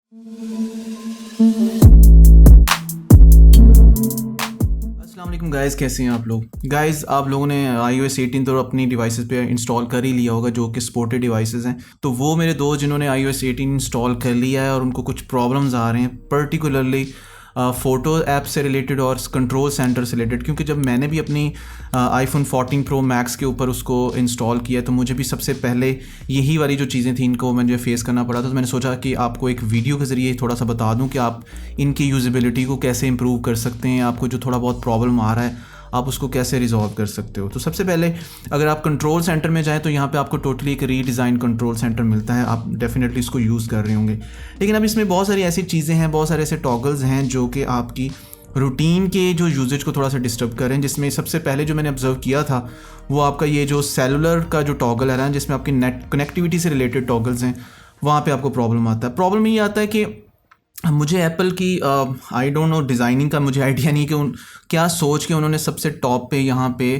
अस्सलाम वालेकुम गाइस, कैसे हैं आप लोग। गाइस, आप लोगों ने iOS 18 तो अपनी डिवाइसेस पे इंस्टॉल कर ही लिया होगा, जो कि सपोर्टेड डिवाइसेस हैं। तो वो मेरे दोस्त जिन्होंने iOS 18 इंस्टॉल कर लिया है और उनको कुछ प्रॉब्लम्स आ रहे हैं, पर्टिकुलरली फ़ोटो ऐप से रिलेटेड और कंट्रोल सेंटर से रिलेटेड। क्योंकि जब मैंने भी अपनी iPhone 14 Pro Max के ऊपर उसको इंस्टॉल किया तो मुझे भी सबसे पहले यही वाली जो चीज़ें थी इनको मुझे फेस करना पड़ा। तो मैंने सोचा कि आपको एक वीडियो के ज़रिए थोड़ा सा बता दूं कि आप इनकी यूज़ेबिलिटी को कैसे इंप्रूव कर सकते हैं, आपको जो थोड़ा बहुत प्रॉब्लम आ रहा है आप उसको कैसे रिजॉल्व कर सकते हो। तो सबसे पहले अगर आप कंट्रोल सेंटर में जाएं तो यहाँ पे आपको टोटली एक रीडिज़ाइन कंट्रोल सेंटर मिलता है। आप डेफिनेटली इसको यूज़ कर रहे होंगे, लेकिन अब इसमें बहुत सारी ऐसी चीज़ें हैं, बहुत सारे ऐसे टॉगल्स हैं जो कि आपकी रूटीन के जो यूजेज को थोड़ा सा डिस्टर्ब करें। जिसमें सबसे पहले जो मैंने ऑब्जर्व किया था वो आपका ये जो सेलुलर का जो टॉगल है ना, जिसमें आपकी नेट कनेक्टिविटी से रिलेटेड टॉगल्स हैं, वहाँ पे आपको प्रॉब्लम आता है। प्रॉब्लम ये आता है कि मुझे एप्पल की आई डोंट नो, डिज़ाइनिंग का मुझे आइडिया नहीं कि क्या सोच के उन्होंने सबसे टॉप पे यहाँ पे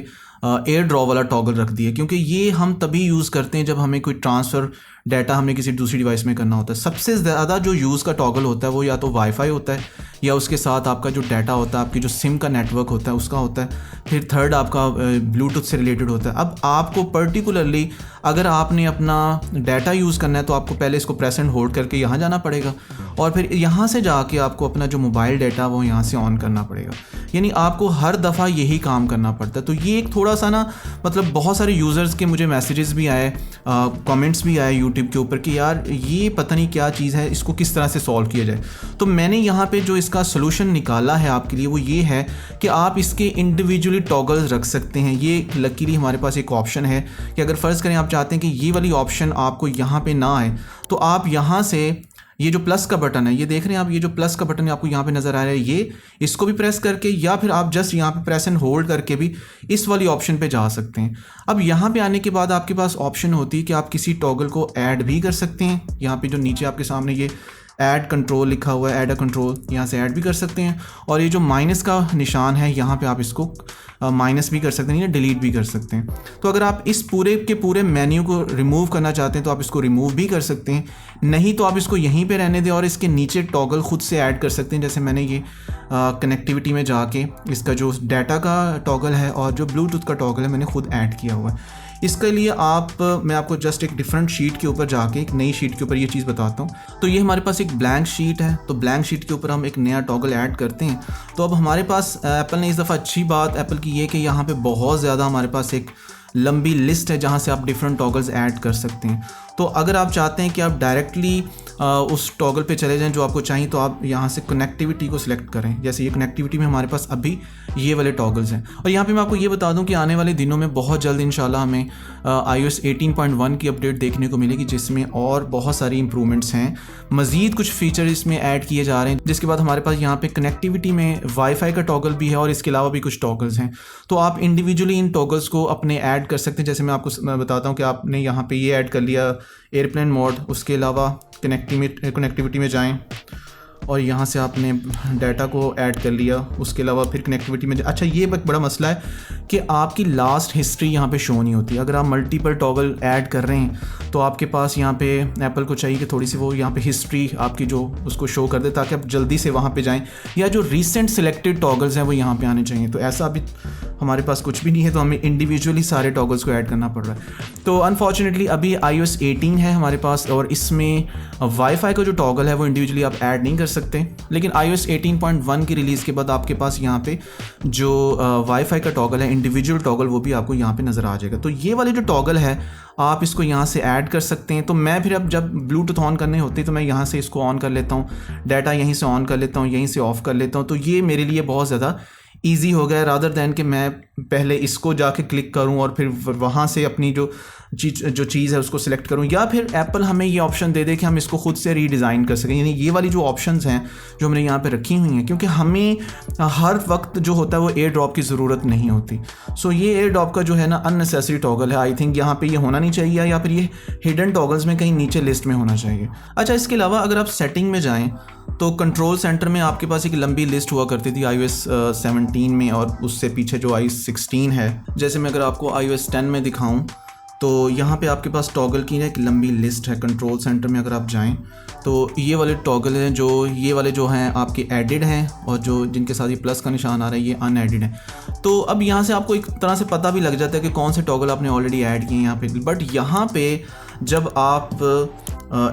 एयर ड्रॉप वाला टॉगल रख दिया। क्योंकि ये हम तभी यूज़ करते हैं जब हमें कोई ट्रांसफ़र डाटा हमने किसी दूसरी डिवाइस में करना होता है। सबसे ज़्यादा जो यूज़ का टॉगल होता है वो या तो वाईफाई होता है या उसके साथ आपका जो डाटा होता है, आपकी जो सिम का नेटवर्क होता है उसका होता है। फिर थर्ड आपका ब्लूटूथ से रिलेटेड होता है। अब आपको पर्टिकुलरली अगर आपने अपना डाटा यूज़ करना है तो आपको पहले इसको प्रेस एंड होल्ड करके यहाँ जाना पड़ेगा और फिर यहाँ से जाके आपको अपना जो मोबाइल डाटा वो यहाँ से ऑन करना पड़ेगा। यानी आपको हर दफ़ा यही काम करना पड़ता है। तो ये एक थोड़ा सा ना, मतलब बहुत सारे यूज़र्स के मुझे मैसेजेस भी आए, कमेंट्स भी आए यूट्यूब के ऊपर कि यार ये पता नहीं क्या चीज़ है, इसको किस तरह से सॉल्व किया जाए। तो मैंने यहाँ पे जो इसका सोल्यूशन निकाला है आपके लिए वो ये है कि आप इसके इंडिविजुअली टॉगल्स रख सकते हैं। ये लकीली हमारे पास एक ऑप्शन है कि अगर फ़र्ज़ करें आप चाहते हैं कि ये वाली ऑप्शन आपको यहाँ पे ना आए, तो आप यहाँ से ये जो प्लस का बटन है, ये देख रहे हैं आप, ये जो प्लस का बटन आपको यहाँ पे नज़र आ रहा है, ये इसको भी प्रेस करके या फिर आप जस्ट यहाँ पे प्रेस एंड होल्ड करके भी इस वाली ऑप्शन पे जा सकते हैं। अब यहाँ पे आने के बाद आपके पास ऑप्शन होती है कि आप किसी टॉगल को ऐड भी कर सकते हैं। यहाँ पे जो नीचे आपके सामने ये ऐड कंट्रोल लिखा हुआ है, ऐड अ कंट्रोल, यहाँ से ऐड भी कर सकते हैं। और ये जो माइनस का निशान है यहाँ पे आप इसको माइनस भी कर सकते हैं या डिलीट भी कर सकते हैं। तो अगर आप इस पूरे के पूरे मेन्यू को रिमूव करना चाहते हैं तो आप इसको रिमूव भी कर सकते हैं, नहीं तो आप इसको यहीं पे रहने दें और इसके नीचे टॉगल खुद से ऐड कर सकते हैं। जैसे मैंने ये कनेक्टिविटी में जाके इसका जो डाटा का टॉगल है और जो ब्लूटूथ का टॉगल है मैंने खुद ऐड किया हुआ है। इसके लिए मैं आपको जस्ट एक डिफरेंट शीट के ऊपर जाके, एक नई शीट के ऊपर ये चीज़ बताता हूँ। तो ये हमारे पास एक ब्लैंक शीट है, तो ब्लैंक शीट के ऊपर हम एक नया टॉगल ऐड करते हैं। तो अब हमारे पास एप्पल ने इस दफ़ा अच्छी बात एप्पल की ये कि यहाँ पे बहुत ज़्यादा हमारे पास एक लंबी लिस्ट है जहाँ से आप डिफरेंट टॉगल्स ऐड कर सकते हैं। तो अगर आप चाहते हैं कि आप डायरेक्टली उस टॉगल पे चले जाएं जो आपको चाहिए, तो आप यहाँ से कनेक्टिविटी को सिलेक्ट करें। जैसे ये कनेक्टिविटी में हमारे पास अभी ये वाले टॉगल्स हैं। और यहाँ पे मैं आपको ये बता दूं कि आने वाले दिनों में बहुत जल्द इंशाल्लाह हमें iOS 18.1 की अपडेट देखने को मिलेगी, जिसमें और बहुत सारी इंप्रूवमेंट्स हैं। मज़ीद कुछ फीचर इसमें ऐड किए जा रहे हैं, जिसके बाद हमारे पास यहाँ पे कनेक्टिविटी में वाईफाई का टॉगल भी है और इसके अलावा भी कुछ टॉगल्स हैं। तो आप इंडिविजुअली इन टॉगल्स को अपने ऐड कर सकते हैं। जैसे मैं आपको बताता हूँ कि आपने यहाँ पे ये ऐड कर लिया एयरप्लेन मोड, उसके अलावा कनेक्टिविटी में जाएं और यहाँ से आपने डाटा को ऐड कर लिया, उसके अलावा फिर कनेक्टिविटी में अच्छा, ये एक बड़ा मसला है कि आपकी लास्ट हिस्ट्री यहाँ पे शो नहीं होती। अगर आप मल्टीपल टॉगल ऐड कर रहे हैं तो आपके पास यहाँ पे एप्पल को चाहिए कि थोड़ी सी वो यहाँ पे हिस्ट्री आपकी जो उसको शो कर दे, ताकि आप जल्दी से वहाँ पे जाएं, या जो रीसेंट सिलेक्टेड टॉगल्स हैं वो यहाँ पे आने चाहिए। तो ऐसा अभी हमारे पास कुछ भी नहीं है, तो हमें इंडिविजुअली सारे टॉगल्स को ऐड करना पड़ रहा है। तो अनफॉर्चुनेटली अभी iOS 18 है हमारे पास और इसमें वाईफाई का जो टॉगल है वो इंडिविजुअली आप ऐड नहीं कर सकते। लेकिन iOS 18.1 की रिलीज़ के बाद आपके पास यहाँ पे जो वाईफाई का टॉगल है, इंडिविजुअल टॉगल, वो भी आपको यहाँ पे नज़र आ जाएगा। तो ये वाले जो टॉगल है आप इसको यहाँ से ऐड कर सकते हैं। तो मैं फिर अब जब ब्लूटूथ ऑन करने होती है तो मैं यहाँ से इसको ऑन कर लेता हूँ, डाटा यहीं से ऑन कर लेता हूँ, यहीं से ऑफ़ कर लेता हूँ। तो ये मेरे लिए बहुत ज़्यादा ईजी हो गया, रादर दैन कि मैं पहले इसको जाके क्लिक करूं और फिर वहाँ से अपनी जो चीज़ है उसको सिलेक्ट करूं, या फिर एप्पल हमें ये ऑप्शन दे दे कि हम इसको खुद से रीडिज़ाइन कर सकें। यानी ये वाली जो ऑप्शंस हैं जो हमने यहाँ पे रखी हुई हैं, क्योंकि हमें हर वक्त जो होता है वो एयर ड्रॉप की ज़रूरत नहीं होती। सो ये एयर ड्रॉप का जो है ना अननेसेसरी टॉगल है, आई थिंक यहाँ पे ये होना नहीं चाहिए, या फिर ये हिडन टॉगल्स में कहीं नीचे लिस्ट में होना चाहिए। अच्छा, इसके अलावा अगर आप सेटिंग में जाएँ तो कंट्रोल सेंटर में आपके पास एक लंबी लिस्ट हुआ करती थी iOS 17 में, और उससे पीछे जो iOS 16 है। जैसे मैं अगर आपको iOS 10 में दिखाऊं तो यहाँ पे आपके पास टॉगल की ना एक लंबी लिस्ट है। कंट्रोल सेंटर में अगर आप जाएं तो ये वाले टॉगल हैं, जो ये वाले जो हैं आपके एडिड हैं, और जो जिनके साथ ये प्लस का निशान आ रहा है ये अनएडिड हैं। तो अब यहाँ से आपको एक तरह से पता भी लग जाता है कि कौन से टॉगल आपने ऑलरेडी ऐड किए हैं यहाँ पे। बट यहाँ पे जब आप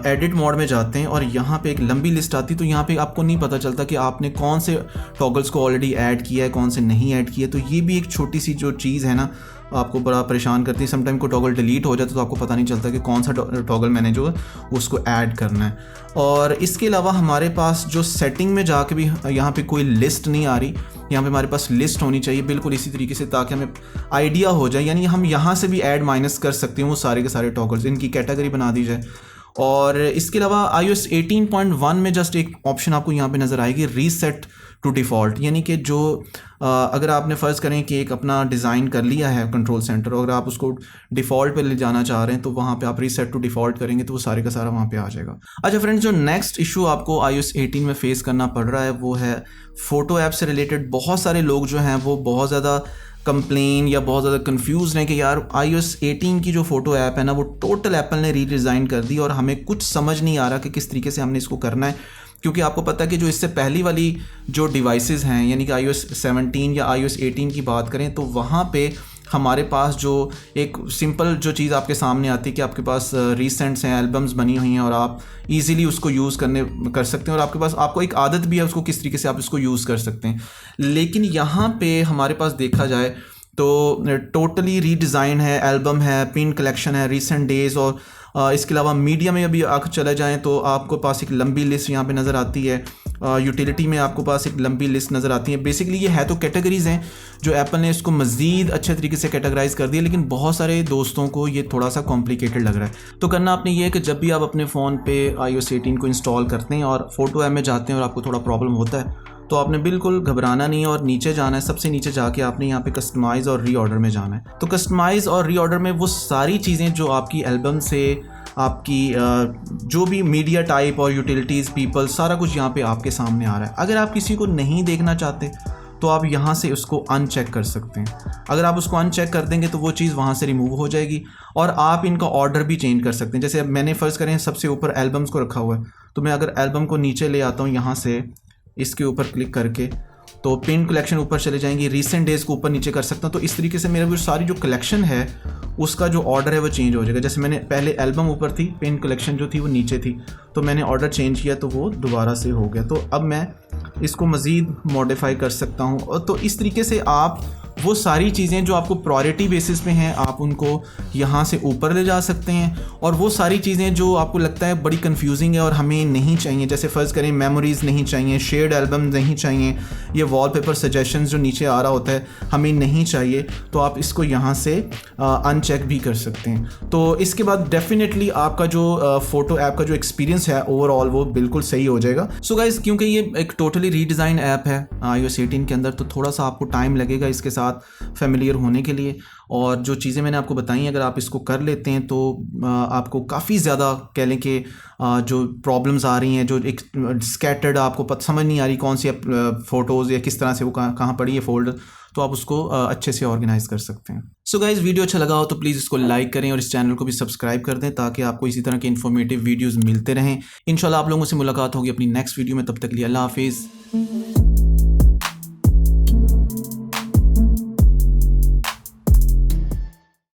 एडिट मोड में जाते हैं और यहाँ पे एक लंबी लिस्ट आती है, तो यहाँ पे आपको नहीं पता चलता कि आपने कौन से टॉगल्स को ऑलरेडी ऐड किया है, कौन से नहीं ऐड किया। तो ये भी एक छोटी सी जो चीज़ है ना, आपको बड़ा परेशान करती है। समटाइम को टॉगल डिलीट हो जाता है तो आपको पता नहीं चलता कि कौन सा टॉगल मैंने जो उसको ऐड करना है। और इसके अलावा हमारे पास जो सेटिंग में जाके भी यहाँ पे कोई लिस्ट नहीं आ रही। यहाँ पे हमारे पास लिस्ट होनी चाहिए बिल्कुल इसी तरीके से, ताकि हमें आइडिया हो जाए, यानी हम यहाँ से भी ऐड माइनस कर सकते हैं वो सारे के सारे टॉगल्स, इनकी कैटेगरी बना दी जाए। और इसके अलावा iOS 18.1 में जस्ट एक ऑप्शन आपको यहाँ पे नज़र आएगी, रीसेट टू डिफ़ॉल्ट, यानी कि जो अगर आपने फ़र्ज़ करें कि एक अपना डिज़ाइन कर लिया है कंट्रोल सेंटर, और अगर आप उसको डिफ़ॉल्ट पे ले जाना चाह रहे हैं तो वहाँ पे आप रीसेट टू डिफ़ॉल्ट करेंगे तो वो सारे का सारा वहाँ पे आ जाएगा। अच्छा फ्रेंड्स, जो नेक्स्ट इशू आपको iOS 18 में फ़ेस करना पड़ रहा है वो है फ़ोटो ऐप से रिलेटेड। बहुत सारे लोग जो हैं वो बहुत ज़्यादा कंप्लेन या बहुत ज़्यादा कंफ्यूज हैं कि यार iOS 18 की जो फ़ोटो ऐप है ना वो टोटल एप्पल ने रीडिज़ाइन कर दी और हमें कुछ समझ नहीं आ रहा कि किस तरीके से हमने इसको करना है। क्योंकि आपको पता है कि जो इससे पहली वाली जो डिवाइसेस हैं, यानी कि iOS 17 या iOS 18 की बात करें, तो वहाँ पे हमारे पास जो एक सिंपल जो चीज़ आपके सामने आती है कि आपके पास रीसेंट्स हैं, एल्बम्स बनी हुई हैं और आप इजीली उसको यूज़ कर सकते हैं, और आपके पास आपको एक आदत भी है उसको किस तरीके से आप इसको यूज़ कर सकते हैं। लेकिन यहाँ पे हमारे पास देखा जाए तो टोटली रीडिज़ाइन है, एल्बम है, पिन कलेक्शन है, रीसेंट डेज़, और इसके अलावा मीडिया में अभी आकर चले जाएं तो आपको पास एक लंबी लिस्ट यहाँ पे नज़र आती है। यूटिलिटी में आपको पास एक लंबी लिस्ट नज़र आती है। बेसिकली ये है तो कैटेगरीज़ हैं जो एप्पल ने इसको मज़ीद अच्छे तरीके से कैटेगराइज़ कर दिया, लेकिन बहुत सारे दोस्तों को ये थोड़ा सा कॉम्प्लिकेटेड लग रहा है। तो करना आपने ये है कि जब भी आप अपने फ़ोन पे iOS 18 को इंस्टॉल करते हैं और फोटो ऐप में जाते हैं और आपको थोड़ा प्रॉब्लम होता है, तो आपने बिल्कुल घबराना नहीं है और नीचे जाना है। सबसे नीचे जाके आपने यहाँ पे कस्टमाइज़ और रीऑर्डर में जाना है। तो कस्टमाइज़ और रीऑर्डर में वो सारी चीज़ें जो आपकी एल्बम से आपकी जो भी मीडिया टाइप और यूटिलिटीज़, पीपल, सारा कुछ यहाँ पे आपके सामने आ रहा है। अगर आप किसी को नहीं देखना चाहते तो आप यहाँ से उसको अनचेक कर सकते हैं। अगर आप उसको अनचेक कर देंगे तो वो चीज़ वहाँ से रिमूव हो जाएगी और आप इनका ऑर्डर भी चेंज कर सकते हैं। जैसे अब मैंने फ़र्ज़ करें सबसे ऊपर एल्बम्स को रखा हुआ है, तो मैं अगर एल्बम को नीचे ले आता हूँ यहाँ से इसके ऊपर क्लिक करके, तो पिन कलेक्शन ऊपर चले जाएंगी, रीसेंट डेज़ को ऊपर नीचे कर सकता हूँ। तो इस तरीके से मेरा जो सारी जो कलेक्शन है उसका जो ऑर्डर है वो चेंज हो जाएगा। जैसे मैंने पहले एल्बम ऊपर थी, पिन कलेक्शन जो थी वो नीचे थी, तो मैंने ऑर्डर चेंज किया तो वो दोबारा से हो गया। तो अब मैं इसको मज़ीद मॉडिफाई कर सकता हूँ। और तो इस तरीके से आप वो सारी चीज़ें जो आपको प्रायोरिटी बेसिस पे हैं आप उनको यहाँ से ऊपर ले जा सकते हैं, और वो सारी चीज़ें जो आपको लगता है बड़ी कंफ्यूजिंग है और हमें नहीं चाहिए, जैसे फ़र्ज़ करें मेमोरीज़ नहीं चाहिए, शेयर्ड एल्बम नहीं चाहिए, ये वॉलपेपर सजेशंस जो नीचे आ रहा होता है हमें नहीं चाहिए, तो आप इसको यहाँ से अनचेक भी कर सकते हैं। तो इसके बाद डेफिनेटली आपका जो फ़ोटो ऐप का जो एक्सपीरियंस है ओवरऑल वो बिल्कुल सही हो जाएगा। सो गाइज़, क्योंकि ये एक टोटली रीडिज़ाइन ऐप है iOS 18 के अंदर, तो थोड़ा सा आपको टाइम लगेगा इसके साथ फेमिलियर होने के लिए। और जो चीज़ें मैंने आपको बताई अगर आप इसको कर लेते हैं तो आपको काफ़ी ज़्यादा कह लें कि जो प्रॉब्लम्स आ रही हैं, जो एक स्कैटर्ड आपको समझ नहीं आ रही कौन सी फ़ोटोज़ या किस तरह से वो कहाँ पड़ी है फोल्डर, तो आप उसको अच्छे से ऑर्गेनाइज़ कर सकते हैं। सो गाइज़, वीडियो अच्छा लगा हो तो प्लीज़ इसको लाइक करें और इस चैनल को भी सब्सक्राइब कर दें ताकि आपको इसी तरह के इन्फॉर्मेटिव वीडियोज़ मिलते रहें। इंशाल्लाह आप लोगों से मुलाकात होगी अपनी नेक्स्ट वीडियो में। तब तक के लिए अल्लाह हाफिज़।